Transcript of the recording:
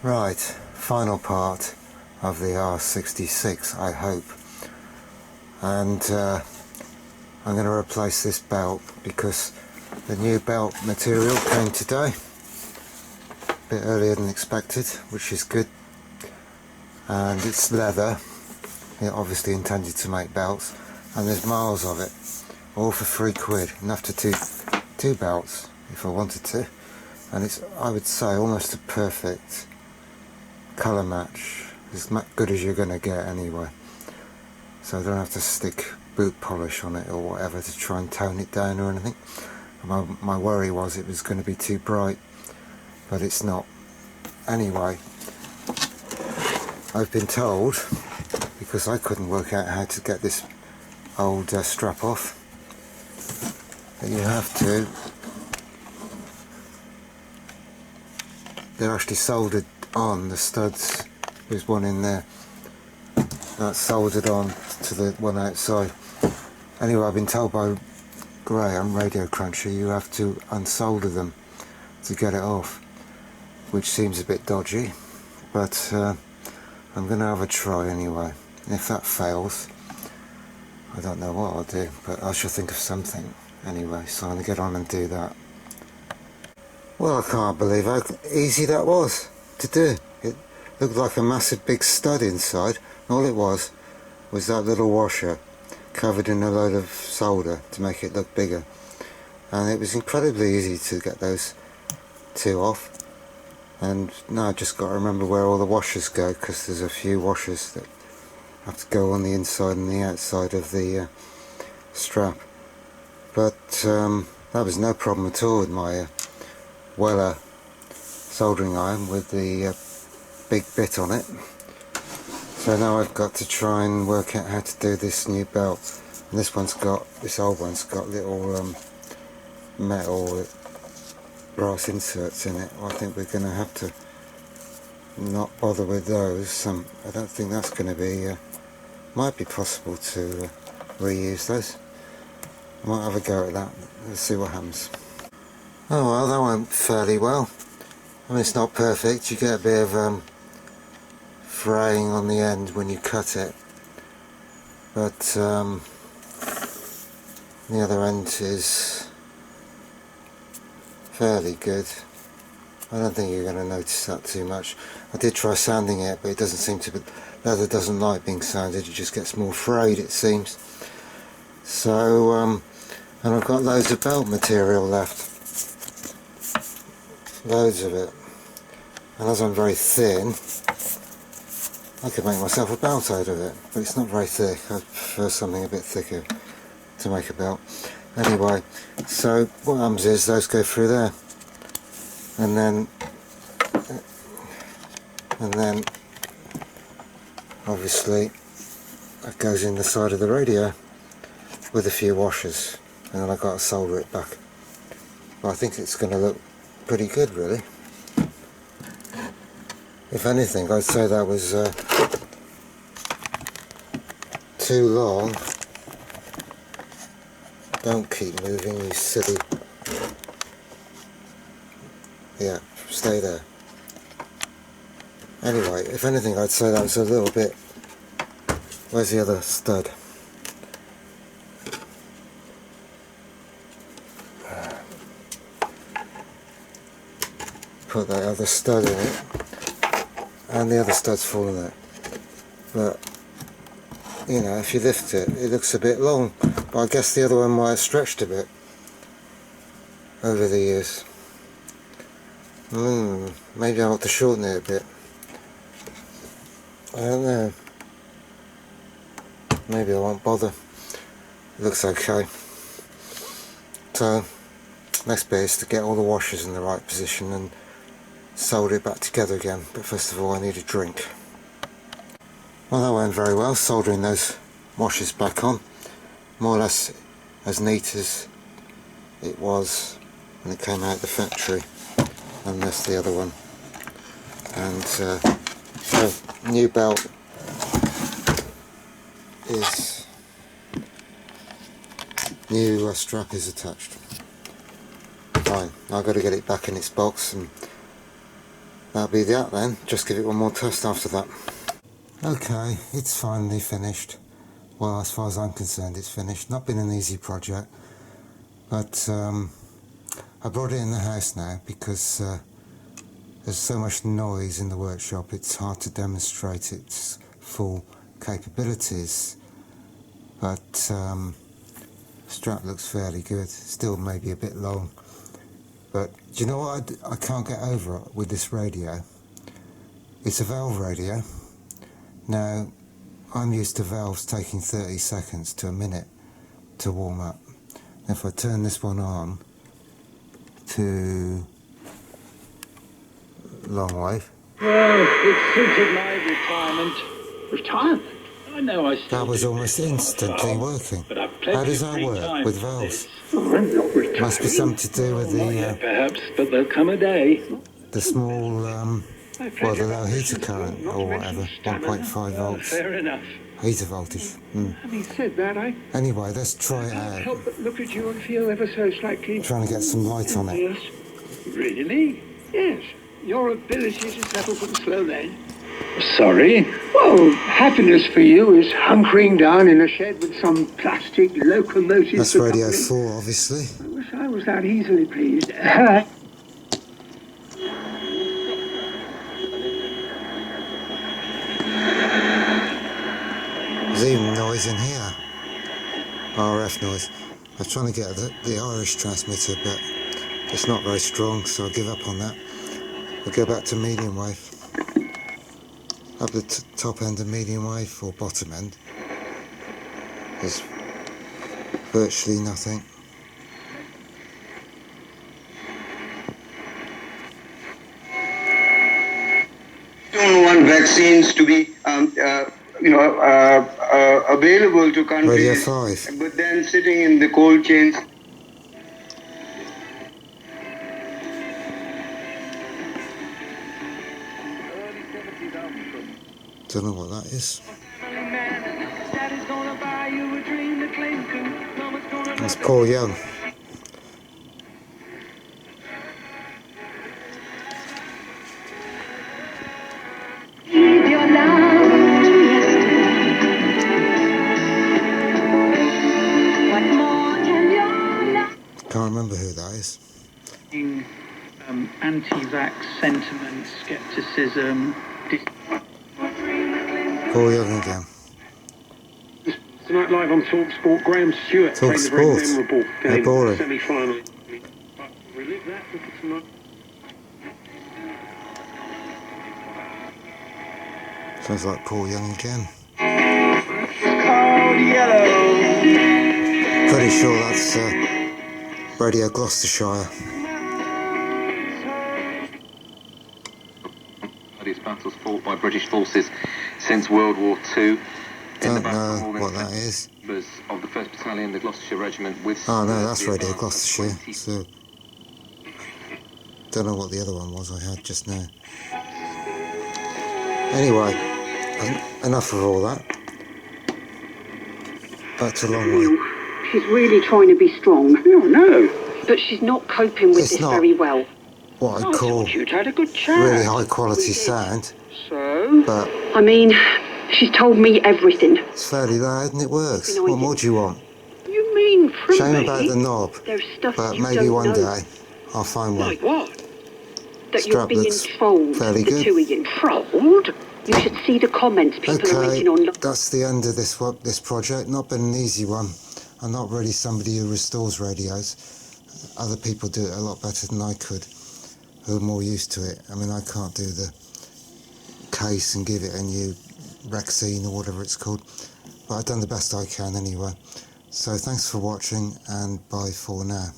Right, final part of the R66, I hope. And I'm going to replace this belt because the new belt material came today, a bit earlier than expected, which is good. And it's leather, it obviously intended to make belts, and there's miles of it, all for £3, enough to do two belts if I wanted to. And it's, I would say, almost a perfect colour match, as good as you're going to get anyway, so I don't have to stick boot polish on it or whatever to try and tone it down or anything. My worry was it was going to be too bright, but it's not. Anyway, I've been told, because I couldn't work out how to get this old strap off, that you have to, they're actually soldered on, the studs, there's one in there that's soldered on to the one outside. Anyway, I've been told by Graham, Radio Cruncher, you have to unsolder them to get it off, which seems a bit dodgy, but I'm going to have a try anyway. If that fails, I don't know what I'll do, but I shall think of something anyway, so I'm going to get on and do that. Well, I can't believe how easy that was to do. It looked like a massive big stud inside. All it was that little washer covered in a load of solder to make it look bigger, and it was incredibly easy to get those two off. And now I've just got to remember where all the washers go, because there's a few washers that have to go on the inside and the outside of the strap. But that was no problem at all with my Weller soldering iron with the big bit on it. So now I've got to try and work out how to do this new belt. And this old one's got little metal brass inserts in it. I think we're going to have to not bother with those. I don't think that's going to be, might be possible to reuse those. I might have a go at that. Let's see what happens. Oh well, that went fairly well. I mean, it's not perfect, you get a bit of fraying on the end when you cut it, but the other end is fairly good. I don't think you're going to notice that too much. I did try sanding it, but it doesn't seem to be, leather doesn't like being sanded, it just gets more frayed, it seems. So and I've got loads of belt material left, loads of it, and as I'm very thin, I could make myself a belt out of it, but it's not very thick. I prefer something a bit thicker to make a belt. Anyway, so what happens is those go through there, and then obviously that goes in the side of the radio with a few washers, and then I've got to solder it back. But I think it's going to look pretty good, really. If anything, I'd say that was too long. Don't keep moving, you silly. Yeah, stay there. Anyway, if anything, I'd say that was a little bit... Where's the other stud? Put that other stud in it, and the other stud's fallen out. But you know, if you lift it, it looks a bit long, but I guess the other one might have stretched a bit over the years. Maybe I ought to shorten it a bit. I don't know. Maybe I won't bother. It looks okay. So next bit is to get all the washers in the right position and solder it back together again, but first of all I need a drink. Well, that went very well, soldering those washers back on, more or less as neat as it was when it came out of the factory, unless the other one. And so new belt is, new strap is attached. Fine, I've got to get it back in its box and that'll be that then. Just give it one more test after that. Okay, it's finally finished. Well, as far as I'm concerned, it's finished. Not been an easy project, but I brought it in the house now because there's so much noise in the workshop. It's hard to demonstrate its full capabilities, but strap looks fairly good. Still maybe a bit long, but do you know what I can't get over with this radio? It's a valve radio. Now, I'm used to valves taking 30 seconds to a minute to warm up. If I turn this one on to long wave. Well, it suited my retirement. Retirement? I know I still That was do almost this instantly job, working. but I've plenty How does of that free work time with for valves? this. Oh, I'm not retiring. Must be something to do with Not yet, the perhaps, but there'll come a day. small, well, the low heater current or whatever, 1.5 volts Fair enough. heater voltage. Having said that, I Anyway, let's try it can't out. help but look at you and feel ever so slightly Trying to get some light on it. envious. Really? Yes. Your ability to settle for the slow lane. Sorry? Well, happiness for you is hunkering down in a shed with some plastic locomotive. That's for radio company. 4, obviously. I wish I was that easily pleased. There's even noise in here. RF noise. I was trying to get the Irish transmitter, but it's not very strong, so I'll give up on that. We'll go back to medium wave. Up the top end of medium wave, or bottom end, there's virtually nothing. Don't want vaccines to be, available to Radio countries, 5. but then sitting in the cold chains. Don't know what that is. That's Paul Young. Can't remember who that is. Anti-vax sentiment, scepticism. Paul Young again. Tonight live on TalkSport, Graham Stewart Talk played a very Sport. memorable They're game, boring. semi-final. Relive that, look at tonight. Sounds like Paul Young again. Pretty sure that's Radio Gloucestershire. Bloodiest battles fought by British forces since World War II. Don't know what that is. Members of the 1st Battalion, the Gloucestershire Regiment, with Oh no, that's Radio Gloucestershire. So don't know what the other one was I had just now. Anyway, enough of all that. Back to long way. She's really trying to be strong. Oh, no. But she's not coping with It's this not. very well. What I'd I call thought you'd had a good chat. really high quality sound, So? but I mean, she's told me everything. it's fairly loud and it works. You know, What more do you want? You mean from Shame me? about the knob, There's stuff but you maybe don't one know. day I'll find one. Like what? That you're strap being looks trolled, fairly the good. two of you. Trolled? You should see the comments people are Okay, making on. that's the end of this project. Not been an easy one. I'm not really somebody who restores radios. Other people do it a lot better than I could, who are more used to it. I mean, I can't do the case and give it a new Rexine or whatever it's called, but I've done the best I can anyway. So thanks for watching, and bye for now.